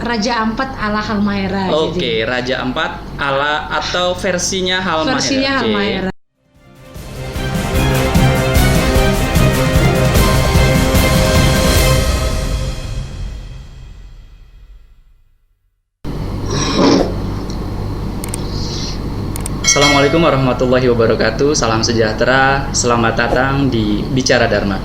Raja Ampat ala Halmahera. Oke, Raja Ampat ala atau versinya Halmahera. Versinya Halmahera. Assalamualaikum warahmatullahi wabarakatuh. Salam sejahtera. Selamat datang di Bicara Dharma.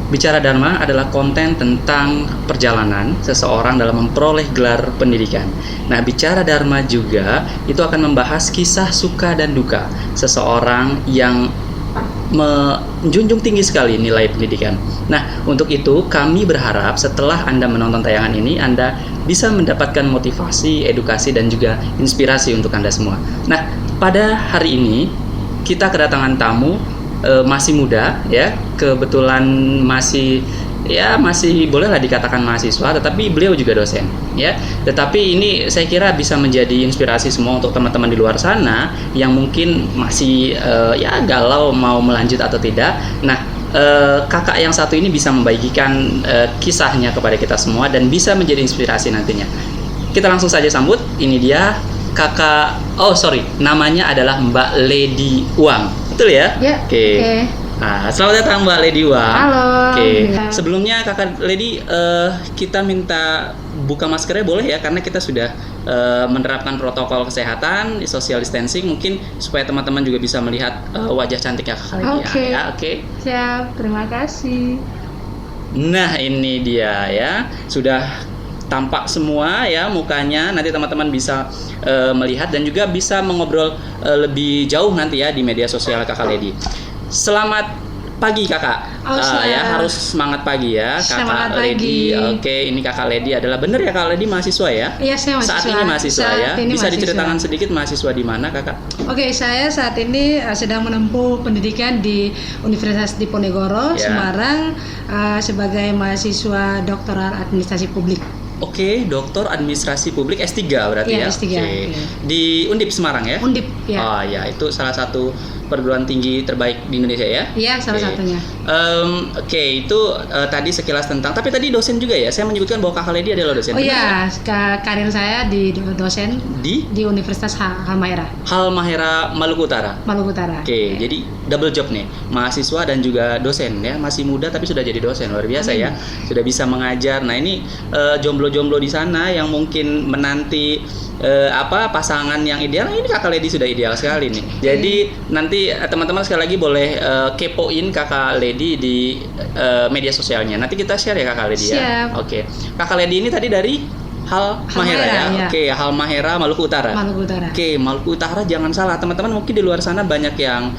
Bicara Dharma adalah konten tentang perjalanan seseorang dalam memperoleh gelar pendidikan. Nah, Bicara Dharma juga itu akan membahas kisah suka dan duka seseorang yang menjunjung tinggi sekali nilai pendidikan. Nah, untuk itu kami berharap setelah Anda menonton tayangan ini, Anda bisa mendapatkan motivasi, edukasi, dan juga inspirasi untuk Anda semua. Nah, pada hari ini kita kedatangan tamu masih muda ya, kebetulan masih bolehlah dikatakan mahasiswa, tetapi beliau juga dosen ya. Tetapi ini saya kira bisa menjadi inspirasi semua untuk teman-teman di luar sana yang mungkin masih galau mau melanjut atau tidak. Nah, kakak yang satu ini bisa membagikan kisahnya kepada kita semua dan bisa menjadi inspirasi nantinya. Kita langsung saja sambut. Ini dia kakak, namanya adalah Mbak Lady Uang, betul ya? Ya. Oke. Nah, selamat datang Mbak Lady Uang. Halo. Oke. Ya. Sebelumnya kakak Lady, kita minta buka maskernya boleh ya, karena kita sudah menerapkan protokol kesehatan, social distancing, mungkin supaya teman-teman juga bisa melihat wajah cantiknya kakak Lady. Oke. Ya, oke. Siap, terima kasih. Nah, ini dia ya, sudah tampak semua ya mukanya. Nanti teman-teman bisa melihat dan juga bisa mengobrol lebih jauh nanti ya di media sosial kakak Lady. Selamat pagi kakak. Ya, harus semangat pagi ya kakak Semangat Lady. pagi. Oke, ini kakak Lady adalah, bener ya kakak Lady mahasiswa ya? Iya, saya mahasiswa. Saat ini mahasiswa ya. Saat ini Bisa mahasiswa. diceritakan sedikit mahasiswa di mana kakak? Oke, saya saat ini sedang menempuh pendidikan di Universitas Diponegoro, Ya. Semarang, sebagai mahasiswa doktoral administrasi publik. Oke, Doktor Administrasi Publik S3 berarti ya? Iya, S3. Oke. Iya. Di Undip Semarang ya? Undip, ya. Oh ya, itu salah satu perguruan tinggi terbaik di Indonesia ya? Iya, salah Oke. satunya. Oke, itu tadi sekilas tentang, tapi tadi dosen juga ya? Saya menyebutkan bahwa kakak Lady adalah dosen. Oh benar iya, karir saya di dosen di di Universitas Halmahera, Halmahera Maluku Utara. Maluku Utara. Oke, jadi double job nih, mahasiswa dan juga dosen ya, masih muda tapi sudah jadi dosen, luar biasa ya, sudah bisa mengajar. Nah ini jomblo-jomblo di sana yang mungkin menanti pasangan yang ideal, ini kakak Lady sudah ideal sekali nih. Jadi nanti teman-teman sekali lagi boleh kepoin kakak Lady di media sosialnya. Nanti kita share ya kakak Lady ya. Siap. Oke, kakak Lady ini tadi dari Halmahera ya. Ya. Oke, Halmahera Maluku Utara. Maluku Utara. Oke, Maluku Utara, jangan salah teman-teman, mungkin di luar sana banyak yang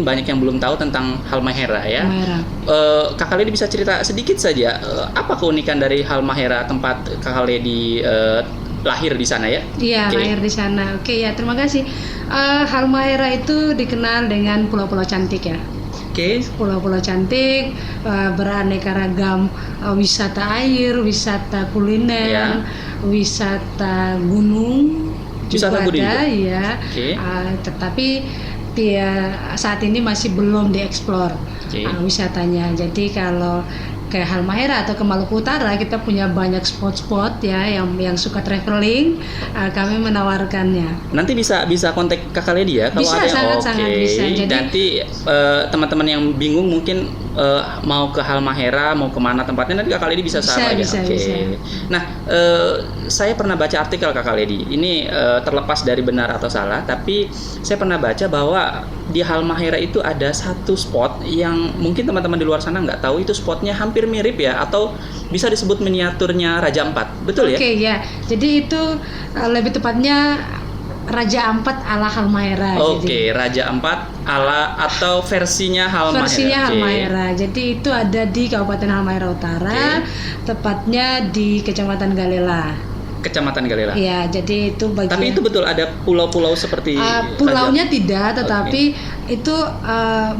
banyak yang belum tahu tentang Halmahera ya. Halmahera. Kakak Lady bisa cerita sedikit saja apa keunikan dari Halmahera, tempat kakak Lady lahir di sana ya? Iya, Oke. lahir di sana. Oke ya, terima kasih. Halmahera itu dikenal dengan pulau-pulau cantik ya. Oke. Pulau-pulau cantik, beraneka ragam wisata air, wisata kuliner, Ya. wisata gunung, Wisata juga gunung ada juga? ya. Oke. Tetapi saat ini masih belum dieksplor Oke. wisatanya. Jadi kalau ke Halmahera atau ke Maluku Utara, kita punya banyak spot-spot ya yang suka traveling, kami menawarkannya. Nanti bisa kontak kakak Lady ya kalau Bisa, ada. sangat bisa. Jadi nanti teman-teman yang bingung mungkin mau ke Halmahera, mau kemana tempatnya, nanti kakak Lady bisa saran ya. Bisa. Nah, saya pernah baca artikel kakak Lady. Ini terlepas dari benar atau salah, tapi saya pernah baca bahwa di Halmahera itu ada satu spot yang mungkin teman-teman di luar sana nggak tahu, itu spotnya hampir mirip ya, atau bisa disebut miniaturnya Raja Ampat, betul ya? Oke ya, jadi itu lebih tepatnya Raja Ampat ala Halmahera. Oke, Raja Ampat ala atau versinya Halmahera. Versinya Oke. Halmahera. Jadi itu ada di Kabupaten Halmahera Utara, tepatnya di Kecamatan Galela. Kecamatan Galela. Ya, jadi itu bagian. Tapi itu betul ada pulau-pulau seperti pulaunya Raja. tidak, tetapi itu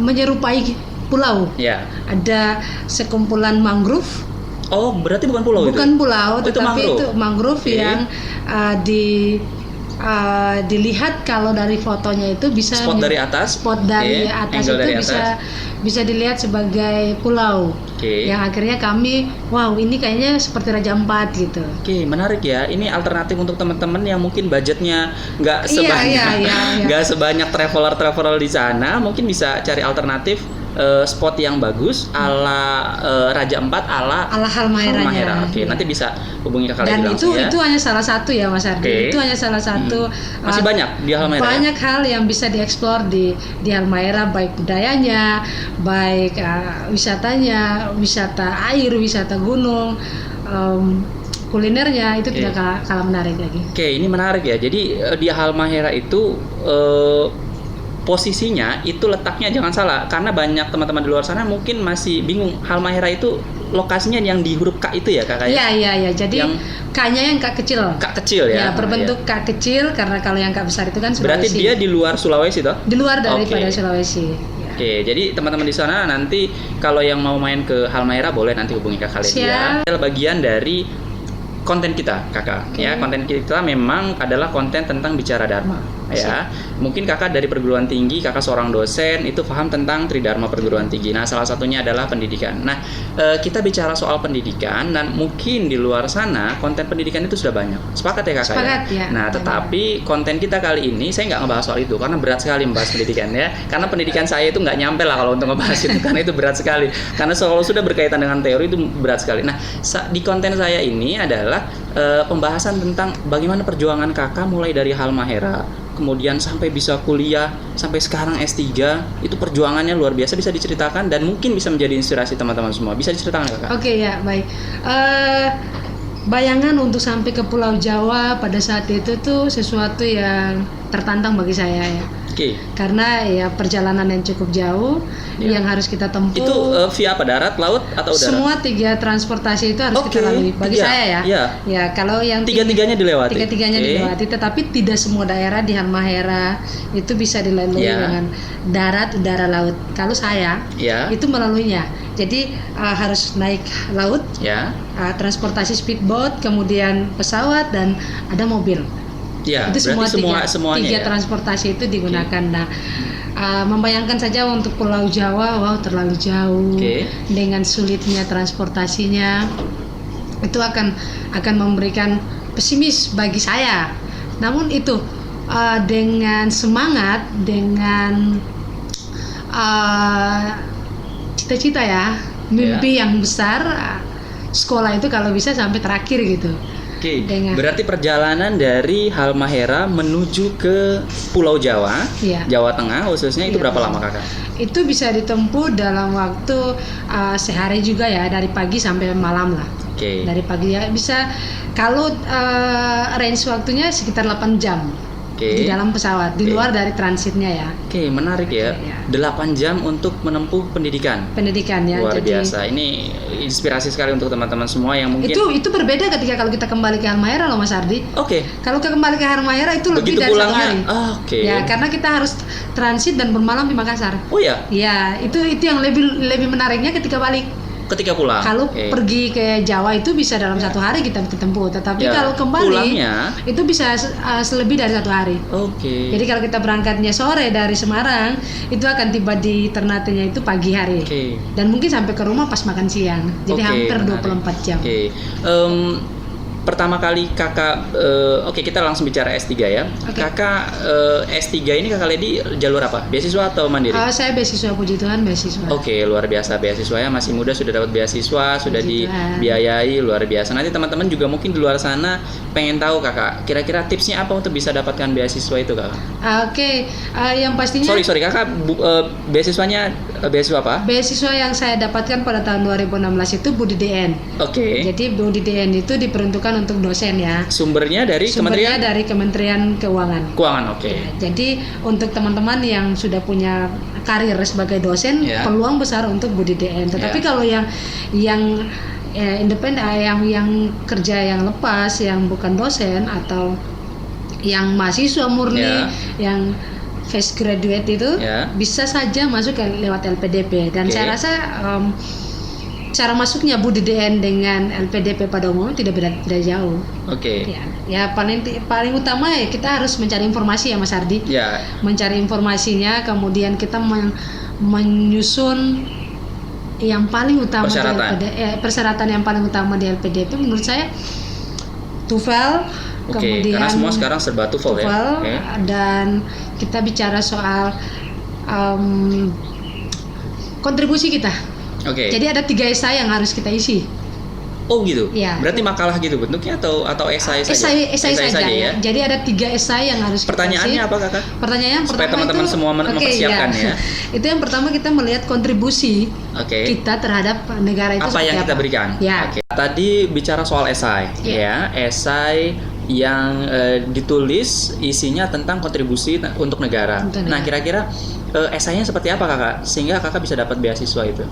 menyerupai pulau. Ya. Ada sekumpulan mangrove. Oh, berarti bukan pulau itu? Bukan pulau, Oh, itu tetapi mangrove. itu mangrove Oke. yang dilihat kalau dari fotonya itu bisa Spot dari atas. spot dari atas Angle itu dari bisa dilihat sebagai pulau. Yang akhirnya kami, wow ini kayaknya seperti Raja Ampat gitu. Oke, menarik ya. Ini alternatif untuk teman-teman yang mungkin budgetnya nggak sebanyak nggak sebanyak traveler di sana, mungkin bisa cari alternatif spot yang bagus ala Raja Ampat ala Halmahera. Oke, nanti bisa hubungi Kakak Dan Lady langsung ya. itu hanya salah satu ya Mas Ardi. Itu hanya salah satu. Masih banyak di Halmahera. Banyak hal yang bisa dieksplor di Halmahera, baik budayanya, baik wisatanya, wisata air, wisata gunung, kulinernya itu tidak kalah menarik lagi. Oke, ini menarik ya. Jadi di Halmahera itu posisinya itu letaknya jangan salah, karena banyak teman-teman di luar sana mungkin masih bingung Halmahera itu lokasinya yang di huruf K itu ya Kakak ya? Iya. Jadi K-nya yang K kecil. K kecil ya. Ya, berbentuk K kecil karena kalau yang K besar itu kan Sulawesi. Berarti dia di luar Sulawesi toh? Di luar daripada Sulawesi. Oke, jadi teman-teman di sana nanti kalau yang mau main ke Halmahera boleh nanti hubungi Kakak Lady ya. Adalah bagian dari konten kita Kakak ya. Konten kita memang adalah konten tentang bicara dharma ya. Mungkin Kakak dari perguruan tinggi, Kakak seorang dosen itu paham tentang Tridharma perguruan tinggi. Nah, salah satunya adalah pendidikan. Nah, kita bicara soal pendidikan dan mungkin di luar sana konten pendidikan itu sudah banyak. Sepakat ya Kakak? Sepakat ya. Nah, tetapi konten kita kali ini saya nggak ngebahas soal itu karena berat sekali membahas pendidikan ya. Karena pendidikan saya itu nggak nyampe lah kalau untuk ngebahas itu karena itu berat sekali. Karena kalau sudah berkaitan dengan teori itu berat sekali. Nah, di konten saya ini adalah pembahasan tentang bagaimana perjuangan Kakak mulai dari Halmahera kemudian sampai bisa kuliah sampai sekarang S3, itu perjuangannya luar biasa, bisa diceritakan dan mungkin bisa menjadi inspirasi teman-teman semua. Bisa diceritakan Kakak? Oke ya, baik. Bayangan untuk sampai ke Pulau Jawa pada saat itu tuh sesuatu yang tertantang bagi saya ya. Karena ya perjalanan yang cukup jauh yang harus kita tempuh. Itu via apa, darat, laut atau udara? Semua 3 transportasi itu harus kita lalui. Bagi saya ya. Ya, kalau yang tiga-tiganya dilewati. Dilewati, tetapi tidak semua daerah di Halmahera itu bisa dilalui dengan darat, udara, laut. Kalau saya itu melaluinya. Jadi harus naik laut, transportasi speedboat, kemudian pesawat dan ada mobil. Ya, itu semua tiga transportasi itu digunakan. Nah, membayangkan saja untuk Pulau Jawa, wow terlalu jauh dengan sulitnya transportasinya, itu akan memberikan pesimis bagi saya. Namun itu dengan semangat, dengan cita-cita ya, mimpi yang besar, sekolah itu kalau bisa sampai terakhir gitu. Berarti perjalanan dari Halmahera menuju ke Pulau Jawa, Jawa Tengah khususnya itu berapa lama Kakak? Itu bisa ditempuh dalam waktu sehari juga ya, dari pagi sampai malam lah. Dari pagi ya bisa, kalau range waktunya sekitar 8 jam. Di dalam pesawat, di luar dari transitnya ya. Menarik ya. 8 jam untuk menempuh pendidikan ya. Luar biasa. Ini inspirasi sekali untuk teman-teman semua yang mungkin itu berbeda ketika kalau kita kembali ke Halmahera loh Mas Ardi. Kalau kita kembali ke Halmahera itu lebih dari 1 hari. Ya, karena kita harus transit dan bermalam di Makassar. Ya, itu yang lebih menariknya ketika balik. Ketika pulang. Kalau pergi ke Jawa itu bisa dalam 1 hari kita tempuh, tetapi kalau kembali pulangnya itu bisa selebih dari 1 hari. Jadi kalau kita berangkatnya sore dari Semarang, itu akan tiba di Ternate-nya itu pagi hari. Dan mungkin sampai ke rumah pas makan siang. Jadi hampir 24 jam. Pertama kali Kakak, kita langsung bicara S3 ya. Kakak S3 ini Kakak Lady jalur apa? Beasiswa atau mandiri? Saya beasiswa, puji Tuhan beasiswa. Luar biasa, beasiswanya masih muda sudah dapat beasiswa, sudah dibiayai, luar biasa. Nanti teman-teman juga mungkin di luar sana pengen tahu Kakak, kira-kira tipsnya apa untuk bisa dapatkan beasiswa itu Kakak? Yang pastinya Sorry Kakak, beasiswanya beasiswa apa? Beasiswa yang saya dapatkan pada tahun 2016 itu Budi DN. Jadi Budi DN itu diperuntukkan untuk dosen ya. Sumbernya dari Kementerian Keuangan. Jadi untuk teman-teman yang sudah punya karir sebagai dosen, peluang besar untuk Budi DN. Tetapi kalau yang independen, yang kerja yang lepas, yang bukan dosen atau yang mahasiswa murni, yang fresh graduate itu bisa saja masuk lewat LPDP. Dan saya rasa cara masuknya Budi DN dengan LPDP pada umumnya tidak jauh. Oke. Ya paling utama ya kita harus mencari informasi ya Mas Ardi. Ya. Mencari informasinya, kemudian kita menyusun yang paling utama persyaratan yang paling utama di LPDP menurut saya TOEFL. Kemudian karena semua sekarang serba TOEFL ya. Dan kita bicara soal kontribusi kita. Jadi ada 3 esai yang harus kita isi. Oh gitu. Ya. Berarti makalah gitu bentuknya atau esai saja? Esai saja ya. Jadi ada 3 esai yang harus Pertanyaannya kita isi. Apa kakak? Pertanyaan supaya pertama teman-teman semua mempersiapkan ya. Itu yang pertama kita melihat kontribusi kita terhadap negara itu. Apa yang kita berikan? Ya. Tadi bicara soal esai ya. Esai yang ditulis isinya tentang kontribusi untuk negara. Nah kira-kira esainya seperti apa kakak sehingga kakak bisa dapat beasiswa itu?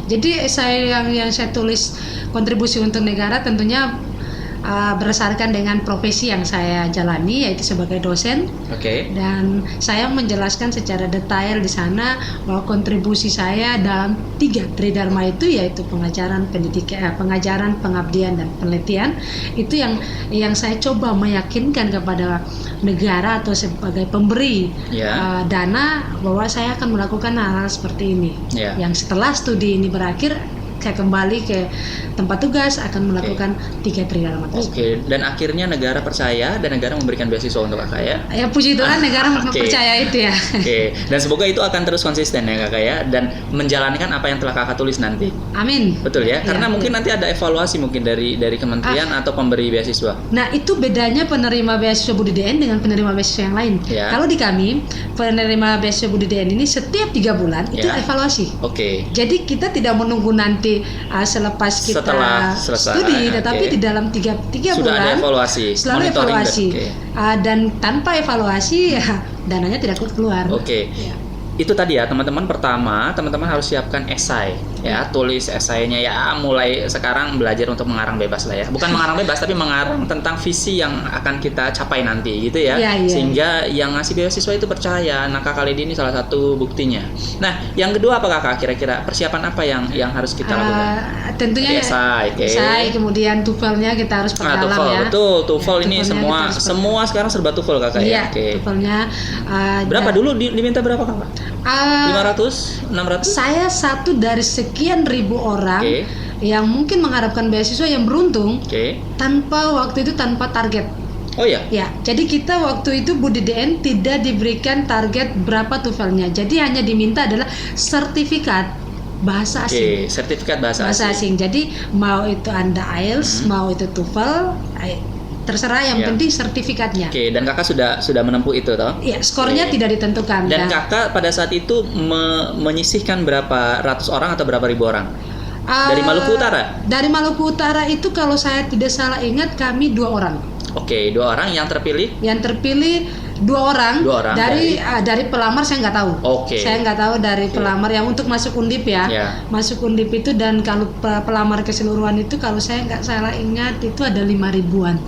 Jadi esai yang saya tulis kontribusi untuk negara tentunya berdasarkan dengan profesi yang saya jalani, yaitu sebagai dosen. Dan saya menjelaskan secara detail di sana bahwa kontribusi saya dalam 3 tridharma itu, yaitu pengajaran, pengajaran, pengabdian, dan penelitian. Itu yang saya coba meyakinkan kepada negara atau sebagai pemberi dana bahwa saya akan melakukan hal-hal seperti ini. Yang setelah studi ini berakhir, saya kembali ke tempat tugas akan melakukan 3 tridharma tersebut. Dan akhirnya negara percaya dan negara memberikan beasiswa untuk kakak ya? Ya puji Tuhan negara percaya itu ya. Dan semoga itu akan terus konsisten ya kakak ya, dan menjalankan apa yang telah kakak tulis nanti. Amin. Betul ya? Karena mungkin nanti ada evaluasi mungkin dari kementerian atau pemberi beasiswa. Nah itu bedanya penerima beasiswa Budi DN dengan penerima beasiswa yang lain. Kalau di kami penerima beasiswa Budi DN ini setiap 3 bulan itu evaluasi. Jadi kita tidak menunggu nanti selepas kita studi, tetapi di dalam 3 bulan sudah ada evaluasi, selalu evaluasi. Dan tanpa evaluasi dananya tidak keluar. Itu tadi ya teman-teman, pertama teman-teman harus siapkan esai ya, tulis esainya ya, mulai sekarang belajar untuk mengarang bebas lah ya, bukan mengarang bebas tapi mengarang tentang visi yang akan kita capai nanti gitu ya, sehingga yang ngasih beasiswa itu percaya. Nah kakak Lady ini salah satu buktinya. Nah yang kedua apa kakak, kira-kira persiapan apa yang harus kita lakukan? Tentunya esai, kemudian TOEFL-nya kita harus perdalam ya. Betul, TOEFL ini semua sekarang serba TOEFL kakak ya. TOEFL-nya berapa dulu diminta berapa kakak? 500, 600? Saya satu dari sekian ribu orang yang mungkin mengharapkan beasiswa yang beruntung tanpa target. Ya, jadi kita waktu itu Budi DN tidak diberikan target berapa TOEFL-nya. Jadi hanya diminta adalah sertifikat bahasa asing. Sertifikat bahasa asing. Jadi mau itu Anda IELTS, mau itu TOEFL, terserah, yang penting sertifikatnya. Dan kakak sudah menempuh itu toh? Iya, skornya tidak ditentukan. Dan kakak pada saat itu menyisihkan berapa ratus orang atau berapa ribu orang? Dari Maluku Utara? Dari Maluku Utara itu kalau saya tidak salah ingat kami 2 orang. 2 orang yang terpilih? Yang terpilih 2 orang dari pelamar saya nggak tahu. Saya nggak tahu dari pelamar yang untuk masuk Undip ya. Masuk Undip itu, dan kalau pelamar keseluruhan itu kalau saya nggak salah ingat itu ada 5 ribuan.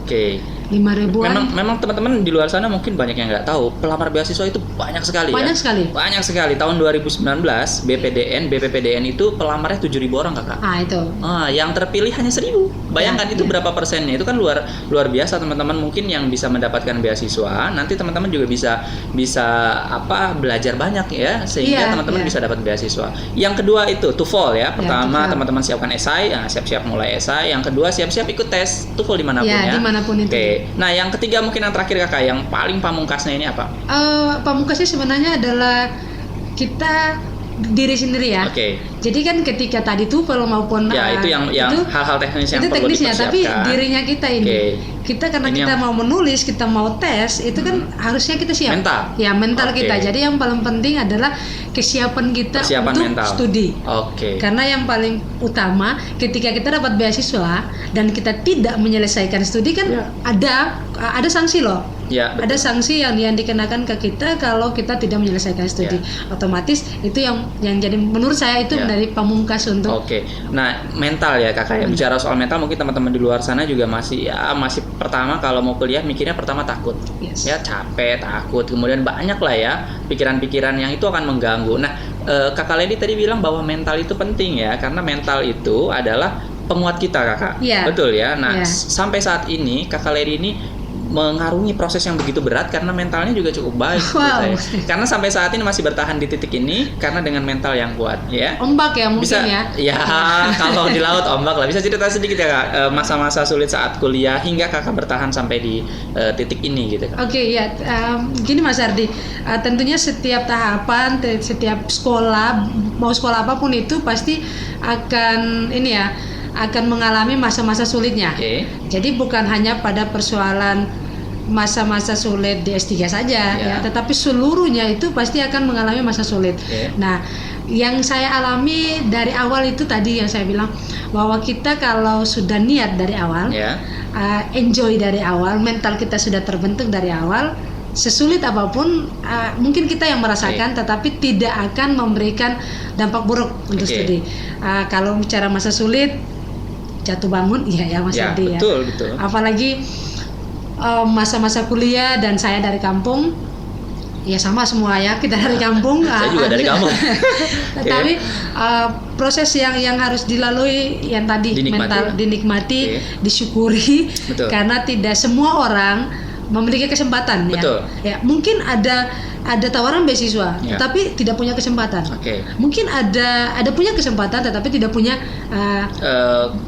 5 ribuan. Memang teman-teman di luar sana mungkin banyak yang nggak tahu, pelamar beasiswa itu banyak sekali. Banyak sekali. Tahun 2019 BPPDN itu pelamarnya 7.000 orang kakak. Itu. Yang terpilih hanya 1.000. Bayangkan itu berapa persennya? Itu kan luar biasa teman-teman, mungkin yang bisa mendapatkan beasiswa. Nanti teman-teman juga bisa belajar banyak ya, sehingga teman-teman bisa dapat beasiswa. Yang kedua itu TOEFL ya. Pertama teman-teman siapkan esai, siap-siap mulai esai. Yang kedua siap-siap ikut tes TOEFL dimanapun ya. Dimanapun itu. Nah yang ketiga mungkin yang terakhir kakak, yang paling pamungkasnya ini apa? Pamungkasnya sebenarnya adalah kita diri sendiri ya. Jadi kan ketika tadi TOEFL maupun itu yang hal-hal teknis yang itu perlu teknisnya, dipersiapkan. tapi dirinya kita ini. Kita karena ini kita mau menulis, kita mau tes, itu kan harusnya kita siap. Mental kita. Jadi yang paling penting adalah kesiapan kita untuk mental. Studi. Karena yang paling utama ketika kita dapat beasiswa dan kita tidak menyelesaikan studi kan ada sanksi loh. Ada sanksi yang dikenakan ke kita kalau kita tidak menyelesaikan studi. Otomatis itu yang jadi menurut saya itu dari pamungkas untuk. Nah mental ya kakak ya. Bicara soal mental, mungkin teman-teman di luar sana juga masih pertama kalau mau kuliah mikirnya pertama takut. Ya capek, takut, kemudian banyak lah ya pikiran-pikiran yang itu akan mengganggu. Nah Kakak Lady tadi bilang bahwa mental itu penting ya, karena mental itu adalah penguat kita, Kakak. Yeah. Betul ya. Nah, Yeah. sampai saat ini Kakak Lady ini mengarungi proses yang begitu berat karena mentalnya juga cukup baik. Wow. Karena sampai saat ini masih bertahan di titik ini karena dengan mental yang kuat, ya. Ombak ya mungkin Bisa, ya. ya kalau di laut ombak lah. Bisa cerita sedikit ya, Kak, masa-masa sulit saat kuliah hingga Kakak bertahan sampai di titik ini gitu, Kak. Oke, ya, gini Mas Ardi, tentunya setiap tahapan, setiap sekolah, mau sekolah apapun itu pasti akan ini ya, akan mengalami masa-masa sulitnya. Oke. Jadi bukan hanya pada persoalan masa-masa sulit di S3 saja, ya, tetapi seluruhnya itu pasti akan mengalami masa sulit. Nah, yang saya alami dari awal itu tadi yang saya bilang bahwa kita kalau sudah niat dari awal, enjoy dari awal, mental kita sudah terbentuk dari awal, sesulit apapun mungkin kita yang merasakan, tetapi tidak akan memberikan dampak buruk untuk studi. Kalau bicara masa sulit, jatuh bangun, ya Mas Adi ya. Betul. Apalagi masa-masa kuliah dan saya dari kampung, ya sama semua ya, kita dari kampung. Saya juga dari kampung. Tetapi proses yang harus dilalui yang tadi dinikmati, disyukuri. Betul. Karena tidak semua orang memiliki kesempatan. Betul. Ya mungkin ada tawaran beasiswa, tapi tidak punya kesempatan. Mungkin ada punya kesempatan, tetapi tidak punya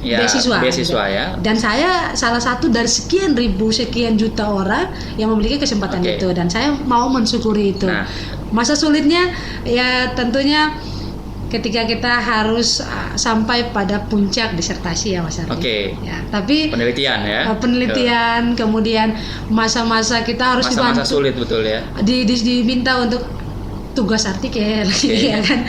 beasiswa. Ya. Dan saya salah satu dari sekian ribu, sekian juta orang yang memiliki kesempatan itu, dan saya mau mensyukuri itu. Masa sulitnya ya tentunya ketika kita harus sampai pada puncak disertasi ya Mas Ardi. Ya, tapi penelitian, kemudian masa-masa kita harus masa-masa sulit, betul ya. Diminta untuk tugas artikel, ya kan.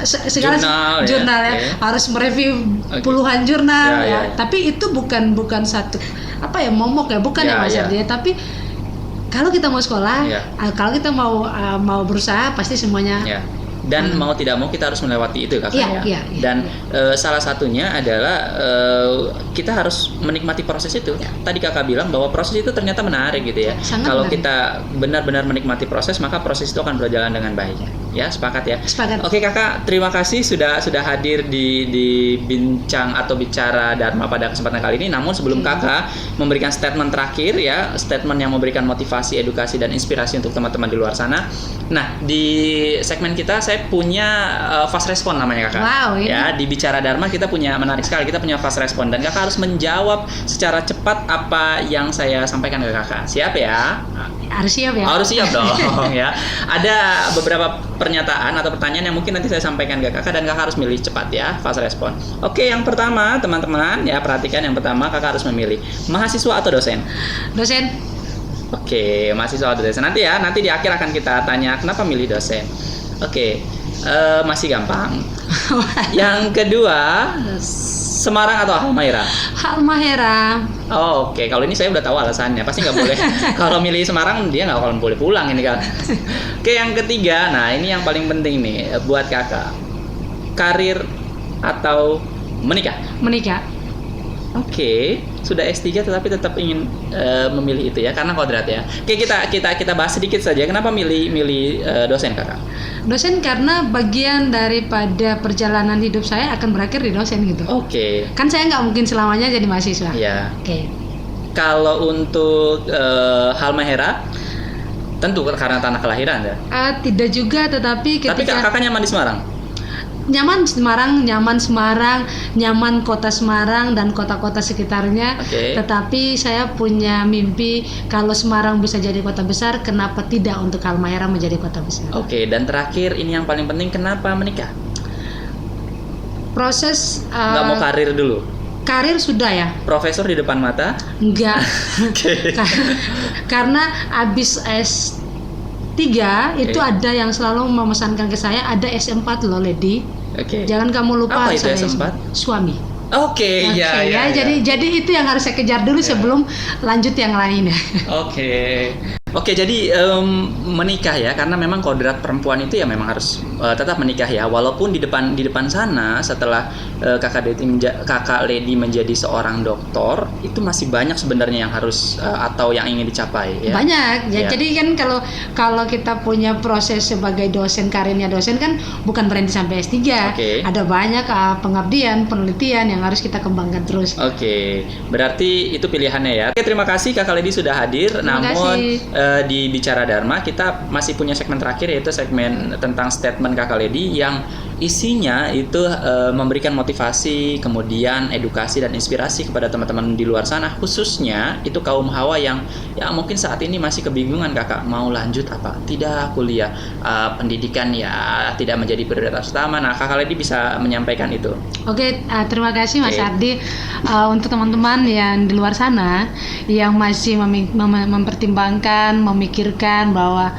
Sekarang jurnal ya, harus mereview puluhan jurnal ya. Tapi itu bukan satu momok ya, bukan ya Mas Ardi. Tapi kalau kita mau sekolah, kalau kita mau berusaha, pasti semuanya. Dan mau tidak mau kita harus melewati itu, Kakak ya. Dan salah satunya adalah kita harus menikmati proses itu. Tadi Kakak bilang bahwa proses itu ternyata menarik gitu ya. Kalau kita benar-benar menikmati proses, maka proses itu akan berjalan dengan baik. Ya, sepakat ya. Sepakat. Oke Kakak, terima kasih sudah hadir di bincang atau bicara Dharma pada kesempatan kali ini. Namun sebelum Kakak memberikan statement terakhir ya, statement yang memberikan motivasi, edukasi dan inspirasi untuk teman-teman di luar sana. Nah, di segmen kita saya punya fast respon namanya, Kakak. Wow, ya, di bicara Dharma kita punya menarik sekali. Kita punya fast respon dan Kakak harus menjawab secara cepat apa yang saya sampaikan ke Kakak. Siap ya? Harus siap ya? Harus siap dong ya. Ada beberapa pernyataan atau pertanyaan yang mungkin nanti saya sampaikan ke Kakak dan Kakak harus milih cepat ya, fast respon. Oke, yang pertama teman-teman ya, perhatikan yang pertama Kakak harus memilih mahasiswa atau dosen? Dosen. Oke, mahasiswa atau dosen. Nanti di akhir akan kita tanya kenapa milih dosen. Oke, masih gampang. Yang kedua, Semarang atau Halmahera? Halmahera. Oh, oke. Kalau ini saya udah tahu alasannya. Pasti nggak boleh. Kalau milih Semarang dia nggak akan boleh pulang ini kan. Oke, yang ketiga. Nah, ini yang paling penting nih buat Kakak. Karir atau menikah? Menikah. Oke, sudah S3 tetapi tetap ingin memilih itu ya, karena kodrat ya. Oke, kita bahas sedikit saja. Kenapa milih dosen, Kakak? Dosen karena bagian daripada perjalanan hidup saya akan berakhir di dosen gitu. Oke. Kan saya nggak mungkin selamanya jadi mahasiswa. Iya. Oke. Kalau untuk Halmahera, tentu karena tanah kelahiran ya? Tidak juga, tetapi ketika. Tapi Kakak nyaman di Semarang? Nyaman Semarang, nyaman kota Semarang dan kota-kota sekitarnya. Tetapi saya punya mimpi kalau Semarang bisa jadi kota besar, kenapa tidak untuk Halmahera menjadi kota besar? Oke, dan terakhir ini yang paling penting, kenapa menikah? Proses. Nggak mau karir dulu? Karir sudah ya. Profesor di depan mata? Enggak. Karena abis S3 itu ada yang selalu memesankan ke saya, ada S4 loh Lady. Jangan kamu lupa. Apa itu S4? Suami. Oke, ya. Jadi itu yang harus saya kejar dulu sebelum lanjut yang lain ya. Oke. Oke, jadi menikah ya, karena memang kodrat perempuan itu ya memang harus tetap menikah ya, walaupun di depan sana setelah kakak Lady menjadi seorang dokter, itu masih banyak sebenarnya yang harus atau yang ingin dicapai ya. Banyak ya. Jadi kan kalau kita punya proses sebagai dosen, karirnya dosen kan bukan berhenti sampai S3. Ada banyak pengabdian, penelitian yang harus kita kembangkan terus. Berarti itu pilihannya ya. Terima kasih Kakak Lady sudah hadir. Namun di Bicara Dharma kita masih punya segmen terakhir, yaitu segmen tentang statement Kakak Lady yang isinya itu memberikan motivasi, kemudian edukasi dan inspirasi kepada teman-teman di luar sana, khususnya itu kaum hawa yang ya mungkin saat ini masih kebingungan, Kakak mau lanjut apa tidak kuliah, pendidikan ya tidak menjadi prioritas utama. Nah, Kakak Lady bisa menyampaikan itu. Terima kasih Mas Ardi. Untuk teman-teman yang di luar sana yang masih mempertimbangkan, memikirkan bahwa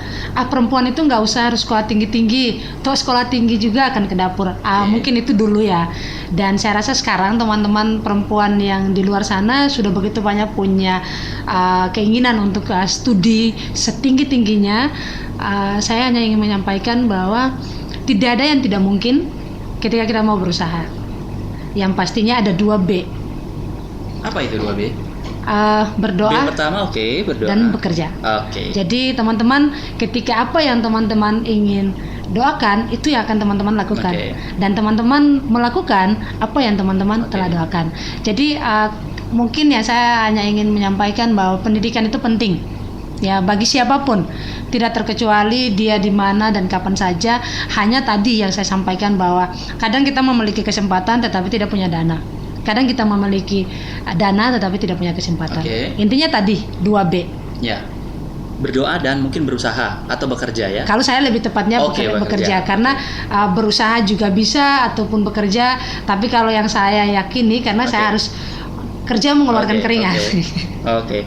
perempuan itu nggak usah harus sekolah tinggi-tinggi, toh sekolah tinggi juga akan ke dapur. Mungkin itu dulu ya. Dan saya rasa sekarang teman-teman perempuan yang di luar sana sudah begitu banyak punya keinginan untuk studi setinggi-tingginya. Saya hanya ingin menyampaikan bahwa tidak ada yang tidak mungkin ketika kita mau berusaha. Yang pastinya ada 2B. Apa itu 2B? Berdoa. B pertama berdoa dan bekerja. Jadi teman-teman, ketika apa yang teman-teman ingin doakan, itu yang akan teman-teman lakukan. Dan teman-teman melakukan apa yang teman-teman telah doakan. Jadi mungkin ya saya hanya ingin menyampaikan bahwa pendidikan itu penting ya bagi siapapun, tidak terkecuali dia di mana dan kapan saja. Hanya tadi yang saya sampaikan bahwa kadang kita memiliki kesempatan tetapi tidak punya dana. Kadang kita memiliki dana tetapi tidak punya kesempatan. Intinya tadi 2B. Ya. Berdoa dan mungkin berusaha atau bekerja ya. Kalau saya lebih tepatnya bekerja karena berusaha juga bisa ataupun bekerja, tapi kalau yang saya yakini karena saya harus kerja mengeluarkan keringat.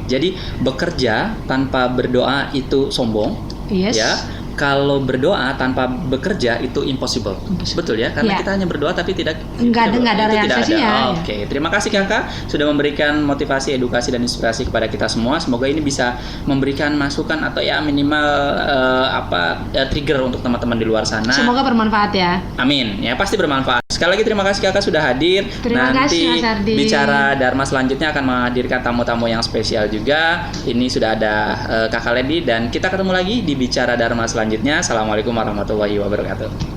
Jadi bekerja tanpa berdoa itu sombong. Ya. Kalau berdoa tanpa bekerja itu impossible. Betul ya? Karena kita hanya berdoa tapi nggak ada realisasinya. Terima kasih Kakak sudah memberikan motivasi, edukasi dan inspirasi kepada kita semua. Semoga ini bisa memberikan masukan atau ya minimal trigger untuk teman-teman di luar sana. Semoga bermanfaat ya. Amin. Ya, pasti bermanfaat. Sekali lagi terima kasih Kakak sudah hadir. Terima kasih Mas Ardi. Bicara Dharma selanjutnya akan menghadirkan tamu-tamu yang spesial juga. Ini sudah ada Kakak Lady dan kita ketemu lagi di Bicara Dharma selanjutnya. Assalamualaikum warahmatullahi wabarakatuh.